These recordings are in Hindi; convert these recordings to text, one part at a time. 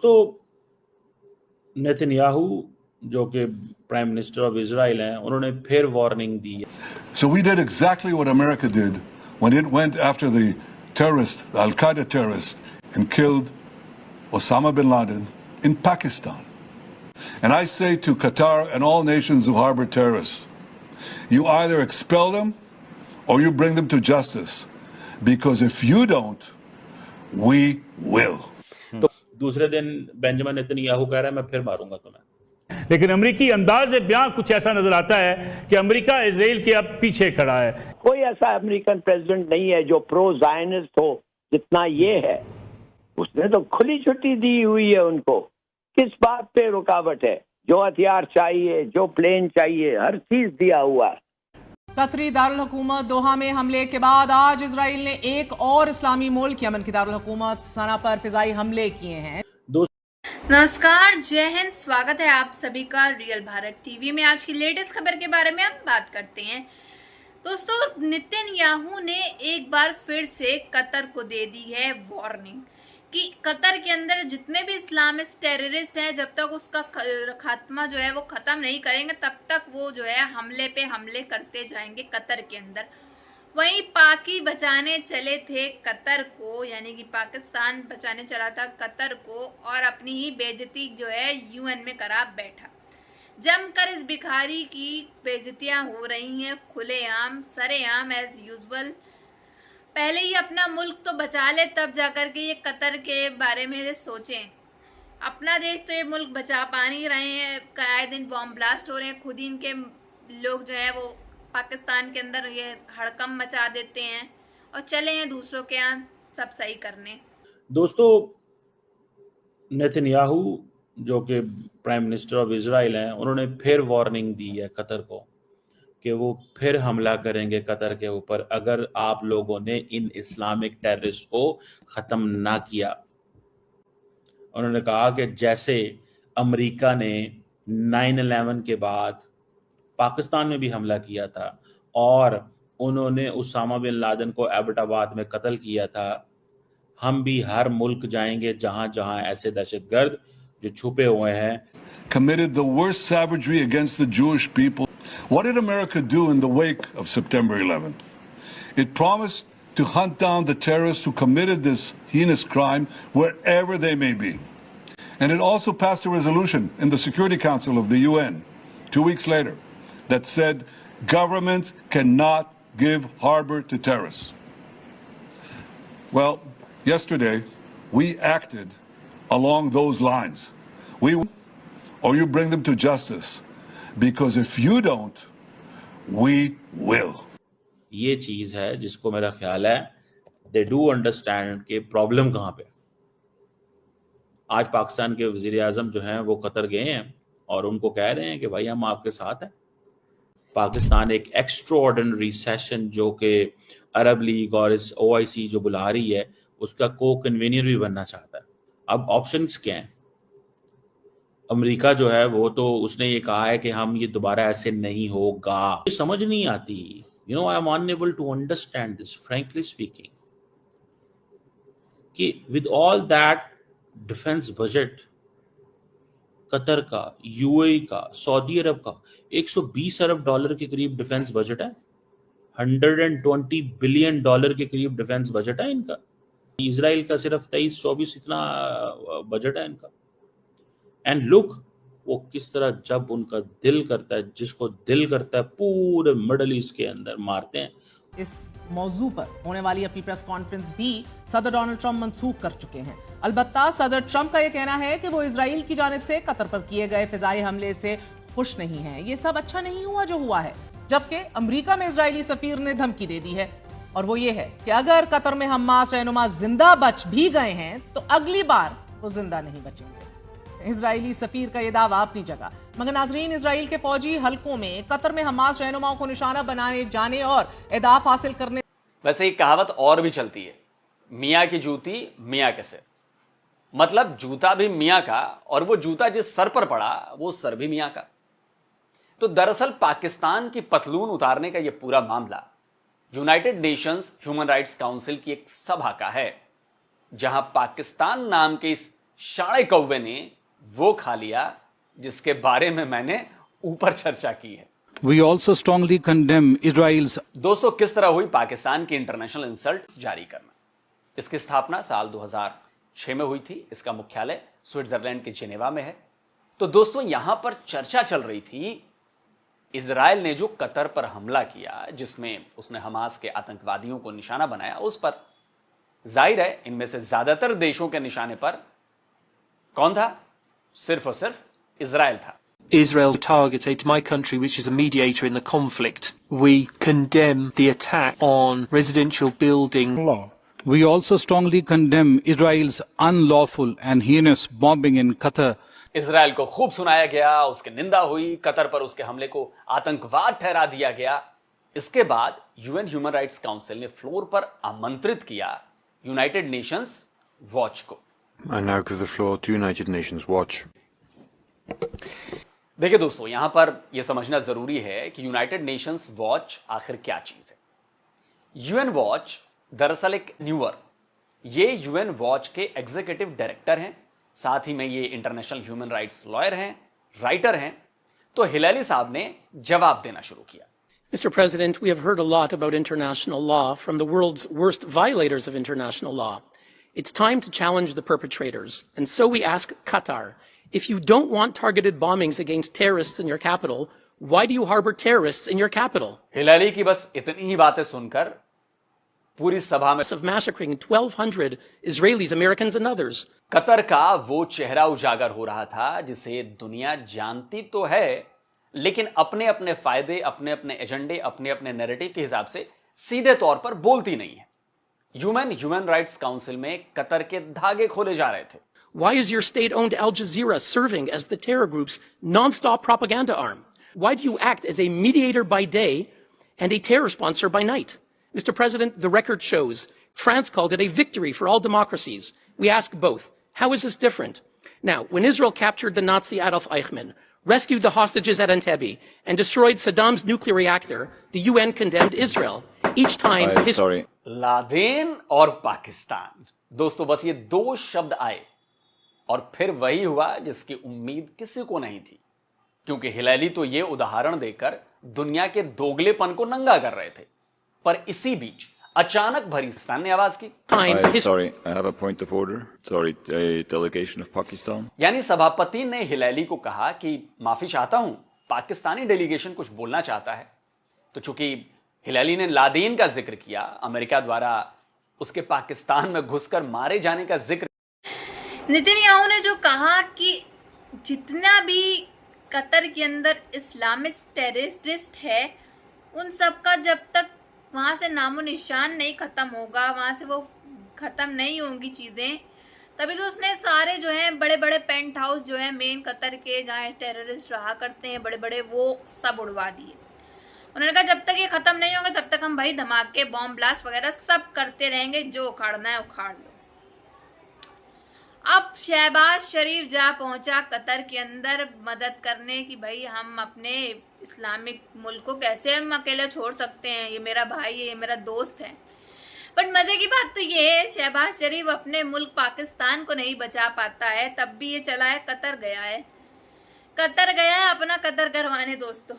दोस्तों, नेतन्याहू जो कि प्राइम मिनिस्टर ऑफ इजराइल हैं, उन्होंने फिर वार्निंग दी है। So we did exactly what America did when it went after the terrorist, the Al-Qaeda terrorist, and killed Osama bin Laden in Pakistan. And I say to Qatar and all nations who harbor terrorists, you either expel them or you bring them to justice. Because if you don't, we will. तो दूसरे दिन बेंजामिन नेतन्याहू कह रहा है मैं फिर मारूंगा तुम्हें। लेकिन अमेरिकी अंदाज बयां कुछ ऐसा नजर आता है कि अमेरिका इजराइल के अब पीछे खड़ा है। कोई ऐसा अमेरिकन प्रेसिडेंट नहीं है जो प्रो जायनिस्ट हो जितना ये है। उसने तो खुली छुट्टी दी हुई है उनको। किस बात पे रुकावट है? जो हथियार चाहिए, जो प्लेन चाहिए, हर चीज दिया हुआ है। कतरी दारुल हुकूमत दोहा में हमले के बाद आज इजराइल ने एक और इस्लामी मुल्क यमन की दारुल हुकूमत सना पर फिजाई हमले किए हैं। नमस्कार, जय हिंद। स्वागत है आप सभी का रियल भारत टीवी में। आज की लेटेस्ट खबर के बारे में हम बात करते हैं। दोस्तों, नेतन्याहू ने एक बार फिर से कतर को दे दी है वार्निंग कि कतर के अंदर जितने भी इस्लामिस्ट टेररिस्ट हैं, जब तक उसका खात्मा जो है वो ख़त्म नहीं करेंगे तब तक वो जो है हमले पे हमले करते जाएंगे कतर के अंदर। वहीं पाकि बचाने चले थे कतर को, यानी कि पाकिस्तान बचाने चला था कतर को, और अपनी ही बेइज्जती जो है यूएन में करा बैठा। जमकर इस भिखारी की बेइज्जतियां हो रही हैं खुलेआम, सरेआम, एज यूजुअल। पहले ही अपना मुल्क तो बचा ले तब जाकर के ये कतर के बारे में सोचें। अपना देश तो ये मुल्क बचा पा नहीं रहे हैं। आए दिन बॉम्ब ब्लास्ट हो रहे हैं। खुद ही इनके लोग जो है वो पाकिस्तान के अंदर ये हड़कम मचा देते हैं और चले हैं दूसरों के यहाँ सब सही करने। दोस्तों, नेतन्याहू जो कि प्राइम मिनिस्टर ऑफ इजराइल हैं, उन्होंने फिर वार्निंग दी है कतर को कि वो फिर हमला करेंगे कतर के ऊपर अगर आप लोगों ने इन इस्लामिक टेररिस्ट को ख़त्म ना किया। उन्होंने कहा कि जैसे अमेरिका ने 9/11 के बाद पाकिस्तान में भी हमला किया था और उन्होंने उसामा बिन लादेन को एबटाबाद में कत्ल किया था, हम भी हर मुल्क जाएंगे जहां जहां ऐसे दहशतगर्द जो छुपे हुए हैं Committed the worst savagery against the Jewish people. What did America do in the wake of September 11th? It promised to hunt down the terrorists who committed this heinous crime wherever they may be. And it also passed a resolution in the Security Council of the UN 2 weeks later that said governments cannot give harbor to terrorists. Well, yesterday we acted along those lines. Or you bring them to justice. Because if you don't, we will. ये चीज है जिसको मेरा ख्याल है they do understand कि प्रॉब्लम कहाँ पे। आज पाकिस्तान के वजीर आजम जो हैं वो कतर गए हैं और उनको कह रहे हैं कि भाई हम आपके साथ हैं। पाकिस्तान एक एक्स्ट्राऑर्डिनरी सेशन जो कि अरब लीग और इस OIC जो बुला रही है उसका को कन्वीनियर भी बनना चाहता है। अब ऑप्शंस क्या हैं? अमेरिका जो है वो तो उसने ये कहा है कि हम ये दोबारा ऐसे नहीं होगा। ये समझ नहीं आती। I am unable to understand this frankly speaking कि with all that defence budget Qatar का, UAE का, सऊदी अरब का 120 अरब डॉलर के करीब डिफेंस बजट है। 120 बिलियन डॉलर के करीब डिफेंस बजट है इनका। इजराइल का सिर्फ 23-24 इतना बजट है इनका। एंड लुक वो किस तरह जब उनका दिल करता है, जिसको दिल करता है पूरे मिडल ईस्ट के अंदर मारते हैं। इस मौजू पर होने वाली अपनी प्रेस कॉन्फ्रेंस भी सदर डोनाल्ड ट्रंप मंसूख कर चुके हैं। अलबत्ता सदर ट्रंप का यह कहना है कि वो इजराइल की जानिब से कतर पर किए गए फिजाई हमले से खुश नहीं है। ये सब अच्छा नहीं हुआ जो हुआ है। जबकि अमेरिका में इजरायली सफीर ने धमकी दे दी है और वो ये है कि अगर कतर में हमास रहनुमा जिंदा बच भी गए हैं तो अगली बार वो जिंदा नहीं बचेंगे। इजरायली सफीर का यह दावा अपनी जगह, मगर नाजरीन, इजराइल के फौजी हलकों में कतर में हमास रहनुमाओं को निशाना बनाने जाने और एहदाफ हासिल करने। वैसे एक कहावत और भी चलती है, मियाँ की जूती मियाँ के सिर। मतलब जूता भी मियाँ का और वो जूता जिस सर पर पड़ा वो सर भी मियाँ का। तो दरअसल पाकिस्तान की पतलून उतारने का यह पूरा मामला United Nations human rights council की एक सभा का है, जहां पाकिस्तान नाम के इस शाणे कौवे ने वो खा लिया जिसके बारे में मैंने ऊपर चर्चा की है। We also strongly condemn Israel's दोस्तों, किस तरह हुई पाकिस्तान की इंटरनेशनल इंसल्ट जारी करना। इसकी स्थापना साल 2006 में हुई थी। इसका मुख्यालय स्विट्जरलैंड के जिनेवा में है। तो दोस्तों, यहां पर चर्चा चल रही थी इजराइल ने जो कतर पर हमला किया, जिसमें उसने हमास के आतंकवादियों को निशाना बनाया, उस पर जाहिर है इनमें से ज्यादातर देशों के निशाने पर कौन था? सिर्फ और सिर्फ इजराइल था। Israel targeted my country, which is a mediator in the conflict. We condemn the attack on residential building. We also strongly condemn Israel's unlawful and heinous bombing in Qatar. Israel को खूब सुनाया गया, उसकी निंदा हुई, कतर पर उसके हमले को आतंकवाद ठहरा दिया गया। इसके बाद यूएन ह्यूमन राइट्स काउंसिल ने फ्लोर पर आमंत्रित किया यूनाइटेड नेशंस वॉच को। I now give the floor to United Nations Watch. देखिए दोस्तों, यहां पर यह समझना जरूरी है कि यूनाइटेड नेशंस वॉच आखिर क्या चीज है। यूएन वॉच दरअसल एक न्यूअर, ये यूएन वॉच के एग्जीक्यूटिव डायरेक्टर हैं, साथ ही में ये इंटरनेशनल ह्यूमन राइट्स लॉयर हैं, राइटर हैं। तो हिलाली साहब ने जवाब देना शुरू किया। Mr. President, we have heard a lot about international law from the world's worst violators of international law. It's time to challenge the perpetrators. And so we ask Qatar, if you don't want targeted bombings against terrorists in your capital, why do you harbor terrorists in your capital? Hilali की बस इतनी ही बातें सुनकर पूरी सभा में Of massacring 1,200 Israelis, Americans, and others. Qatar का वो चेहरा उजागर हो रहा था जिसे दुनिया जानती तो है, लेकिन अपने अपने फायदे, अपने अपने एजेंडे, अपने अपने नैरेटिव के हिसाब से सीधे तौर पर बोलती नहीं है। यूएन ह्यूमन राइट्स काउंसिल में कतर के धागे खोले जा रहे थे। Why is your state-owned Al Jazeera serving as the terror group's non-stop propaganda arm? Why do you act as a mediator by day and a terror sponsor by night? Mr. President, the record shows France called it a victory for all democracies. We ask both. How is this different? Now, when Israel captured the Nazi Adolf Eichmann, rescued the hostages at Entebbe, and destroyed Saddam's nuclear reactor, the UN condemned Israel. Each time... Sorry. Laden और पाकिस्तान। दोस्तों, बस ये दो शब्द आए और फिर वही हुआ जिसकी उम्मीद किसी को नहीं थी, क्योंकि हिलाली तो ये उदाहरण देकर दुनिया के दोगलेपन को नंगा कर रहे थे। पर इसी बीच अचानक भरी पाकिस्तान ने आवाज की। Sorry, I have a point of order. Sorry, a delegation of Pakistan. यानी सभापति ने हिलाली को कहा कि माफी चाहता हूं, पाकिस्तानी डेलीगेशन कुछ बोलना चाहता है। तो चूंकि हिलाली ने लादेन का जिक्र किया, अमेरिका द्वारा उसके पाकिस्तान में घुसकर मारे जाने का जिक्र, नेतन्याहू ने जो कहा कि जितना भी कतर के अंदर इस्लामिस्ट टेररिस्ट है, उन सब का जब तक वहाँ से नामो निशान नहीं ख़त्म होगा, वहाँ से वो ख़त्म नहीं होंगी चीज़ें, तभी तो उसने सारे जो हैं बड़े बड़े पेंट हाउस जो है मेन कतर के, जहाँ टेररिस्ट रहा करते हैं बड़े बड़े, वो सब उड़वा दिए। उन्होंने कहा जब तक ये ख़त्म नहीं होंगे तब तक हम भाई धमाके, बॉम्ब ब्लास्ट वगैरह सब करते रहेंगे, जो उखाड़ना है उखाड़ लो। अब शहबाज शरीफ जा पहुंचा कतर के अंदर मदद करने की, भाई हम अपने इस्लामिक मुल्क को कैसे हम अकेले छोड़ सकते हैं, ये मेरा भाई है, ये मेरा दोस्त है। बट मज़े की बात तो ये है, शहबाज शरीफ अपने मुल्क पाकिस्तान को नहीं बचा पाता है, तब भी ये चला है कतर गया है, कतर गया है अपना कतर करवाने। दोस्तों,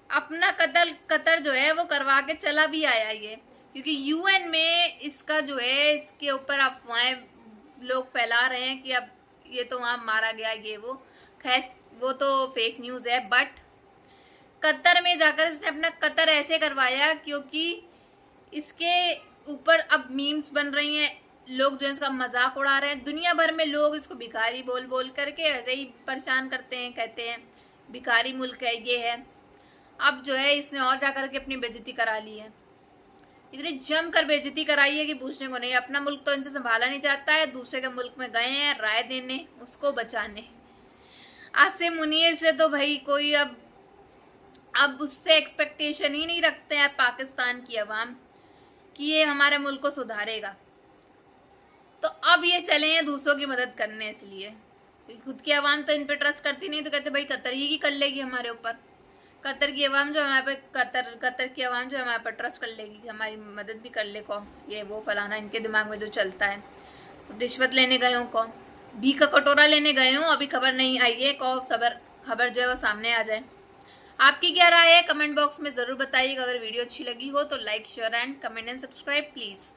अपना कतर जो है वो करवा के चला भी आया ये, क्योंकि यूएन में इसका जो है, इसके ऊपर अफवाहें लोग फैला रहे हैं कि अब ये तो वहाँ मारा गया, ये वो, खैर वो तो फेक न्यूज़ है। बट कतर में जाकर इसने अपना कतर ऐसे करवाया क्योंकि इसके ऊपर अब मीम्स बन रही हैं, लोग जो है इसका मजाक उड़ा रहे हैं, दुनिया भर में लोग इसको भिखारी बोल बोल करके ऐसे ही परेशान करते हैं, कहते हैं भिखारी मुल्क है, ये है। अब जो है इसने और जाकर के अपनी बेइज्जती करा ली है, इतनी जम कर बेइज्जती कराई है कि पूछने को नहीं। अपना मुल्क तो इनसे संभाला नहीं जाता है, दूसरे के मुल्क में गए हैं राय देने, उसको बचाने। आसिम मुनीर से तो भाई कोई अब उससे एक्सपेक्टेशन ही नहीं रखते हैं पाकिस्तान की अवाम कि ये हमारे मुल्क को सुधारेगा। तो अब ये चले हैं दूसरों की मदद करने, इसलिए खुद की अवाम तो इन पे ट्रस्ट करती नहीं, तो कहते भाई कतर ही की कर लेगी हमारे ऊपर, कतर की अवाम जो हमारे पे कतर की अवाम जो हमारे पर ट्रस्ट कर लेगी, हमारी मदद भी कर ले को, ये वो फलाना इनके दिमाग में जो चलता है, रिश्वत लेने गए हो को। भी का कटोरा लेने गए हो, अभी खबर नहीं आई है, खबर जो है वो सामने आ जाए। आपकी क्या राय है कमेंट बॉक्स में जरूर बताइएगा। अगर वीडियो अच्छी लगी हो तो like share and comment and subscribe please.